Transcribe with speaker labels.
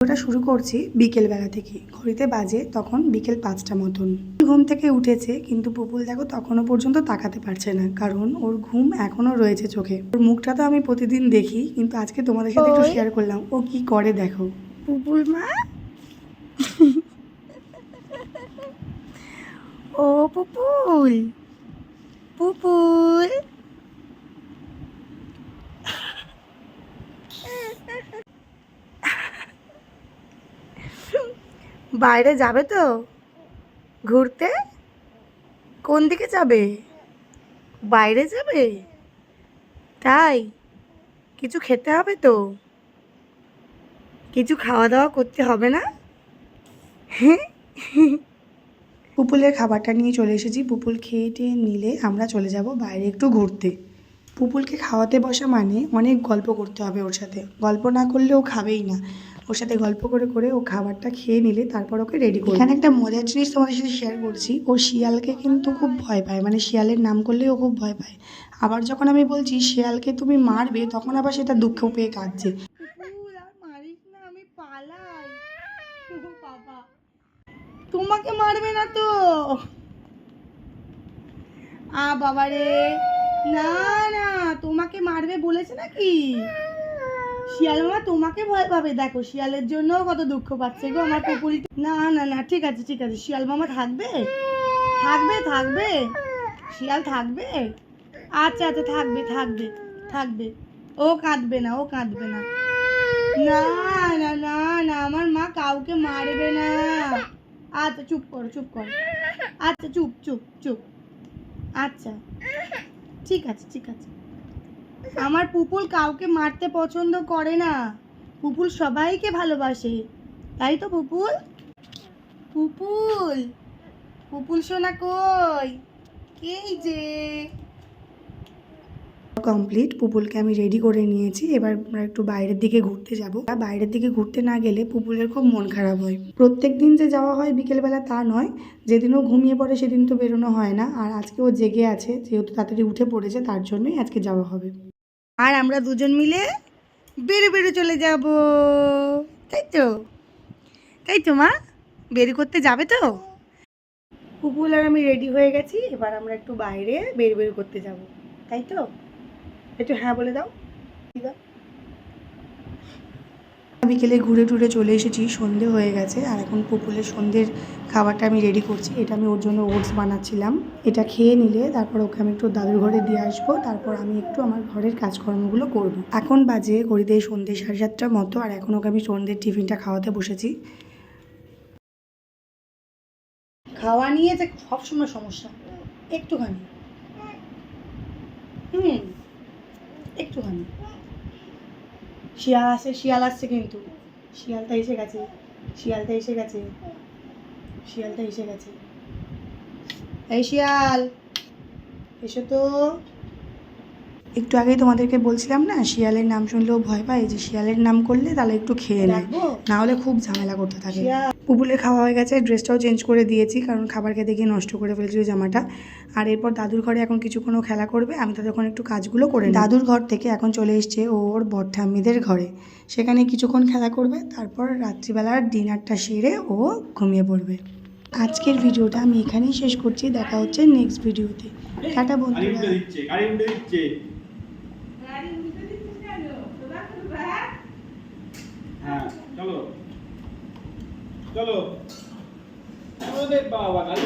Speaker 1: ওটা শুরু করছি বিকেলবেলা থেকে। ঘড়িতে বাজে তখন বিকেল 5টা মতন। ঘুম থেকে উঠেছে, কিন্তু পুপুল দেখো তখনও পর্যন্ত তাকাতে পারছে না, কারণ ওর ঘুম এখনো রয়েছে চোখে। ওর মুখটা তো আমি প্রতিদিন দেখি, কিন্তু আজকে তোমাদের সাথে একটু শেয়ার করলাম ও কি করে। দেখো পুপুল মা, ও পুপুল, পুপুল বাইরে যাবে তো ঘুরতে? কোন দিকে যাবে? বাইরে যাবে? তাই? কিছু খেতে হবে তো, কিছু খাওয়া দাওয়া করতে হবে না? পুপুলের খাবারটা নিয়ে চলে এসেছি। পুপুল খেয়ে টেয়ে নিলে আমরা চলে যাব বাইরে একটু ঘুরতে। পুপুলকে খাওয়াতে বসা মানে অনেক গল্প করতে হবে ওর সাথে। গল্প না করলে ও খাবেই না। ওর সাথে গল্প করে করে ও খাবারটা খেয়ে নিলে তারপর ওকে রেডি করব। এখানে একটা মজার জিনিস তোমাদের সাথে শেয়ার করছি। ও শিয়ালকে কিন্তু খুব ভয় পায়, মানে শিয়ালের নাম করলেই ও খুব ভয় পায়। আবার যখন আমি বলছি শিয়ালকে তুমি মারবে, তখন আবার সেটা দুঃখ পেয়ে কাঁদছে। মারিস না, আমি পালাই। বাবা তোমাকে মারবে না তো? বাবা রে, না না, তোমাকে মারবে বলেছে নাকি? শিয়াল মামা তোমাকে ভয় পাবে? দেখো শিয়ালের জন্য কত দুঃখ পাচ্ছে গো আমার পুপুল। না না না, ঠিক আছে ঠিক আছে, শিয়াল মামা থাকবে থাকবে থাকবে, শিয়াল থাকবে। আচ্ছা আচ্ছা, থাকবে থাকবে থাকবে, ও কাঁদবে না, ও কাঁদবে না। না না না না, আমার মা কাউকে মারবে না। আচ্ছা চুপ করো চুপ করো, আচ্ছা চুপ চুপ চুপ, আচ্ছা ঠিক আছে ঠিক আছে। আমার পুপুল কাউকে মারতে পছন্দ করে না। পুপুল সবাইকে ভালোবাসে, তাই তো পুপুল? পুপুল, পুপুল সোনা কই? এই যে কমপ্লিট। পুপুলকে আমি রেডি করে নিয়েছি। এবার আমরা একটু বাইরের দিকে ঘুরতে যাব। বাইরের দিকে ঘুরতে না গেলে পুপুলের খুব মন খারাপ হয়। প্রত্যেক দিন যে যাওয়া হয় বিকেলবেলা তা নয়, যেদিনও ঘুমিয়ে পড়ে সেদিন তো বেরোনো হয় না। আর আজকে ও জেগে আছে, যেহেতু তাড়াতাড়ি উঠে পড়েছে, তার জন্যই আজকে যাওয়া হবে। আর আমরা দুজন মিলে বেরো বেরো চলে যাব, তাই তো? তাই তো মা, বের করতে যাবে তো? পুপুল আর আমি রেডি হয়ে গেছি। এবার আমরা একটু বাইরে বের করতে যাব, তাই তো? একটু হ্যাঁ বলে দাও। বিকেলে ঘুরে টুরে চলে এসেছি, সন্ধে হয়ে গেছে। আর এখন পুপুলের সন্ধ্যের খাবারটা আমি রেডি করছি। এটা আমি ওর জন্য ওটস বানাচ্ছিলাম। এটা খেয়ে নিলে তারপর ওকে আমি একটু দাদুর ঘরে দিয়ে আসবো। তারপর আমি একটু আমার ঘরের কাজকর্মগুলো করব। এখন বাজে ঘড়িতে সন্ধ্যে 7:30টার মতো। আর এখন ওকে আমি সন্ধ্যের টিফিনটা খাওয়াতে বসেছি। খাওয়া নিয়ে যে সবসময় সমস্যা, একটুখানি একটুখানি। শিয়াল আসছে কিন্তু, শিয়ালটা এসে গেছে, শিয়ালটা এসে গেছে, শিয়ালটা এসে গেছে। এই শিয়াল, এসো তো। একটু আগেই তোমাদেরকে বলছিলাম না, শিয়ালের নাম শুনলেও ভয় পায়। যে শিয়ালের নাম করলে তাহলে একটু খেয়ে নেয়, না হলে খুব ঝামেলা করতে থাকে। পুপুলের খাওয়া হয়ে গেছে, ড্রেসটাও চেঞ্জ করে দিয়েছি, কারণ খাবার খেতে গিয়ে নষ্ট করে ফেলেছিল জামাটা। আর এরপর দাদুর ঘরে এখন কিছুক্ষণ খেলা করবে, আমি ততক্ষণ একটু কাজগুলো করে নিই। দাদুর ঘর থেকে এখন চলে এসছে ওর বড়ঠাম্মিদের ঘরে, সেখানে কিছুক্ষণ খেলা করবে। তারপর রাত্রিবেলার ডিনারটা সেরে ও ঘুমিয়ে পড়বে। আজকের ভিডিওটা আমি এখানেই শেষ করছি। দেখা হচ্ছে নেক্সট ভিডিওতে। টাটা বন্ধুরা।
Speaker 2: হ্যাঁ চলো চলো, বাবা গাড়ি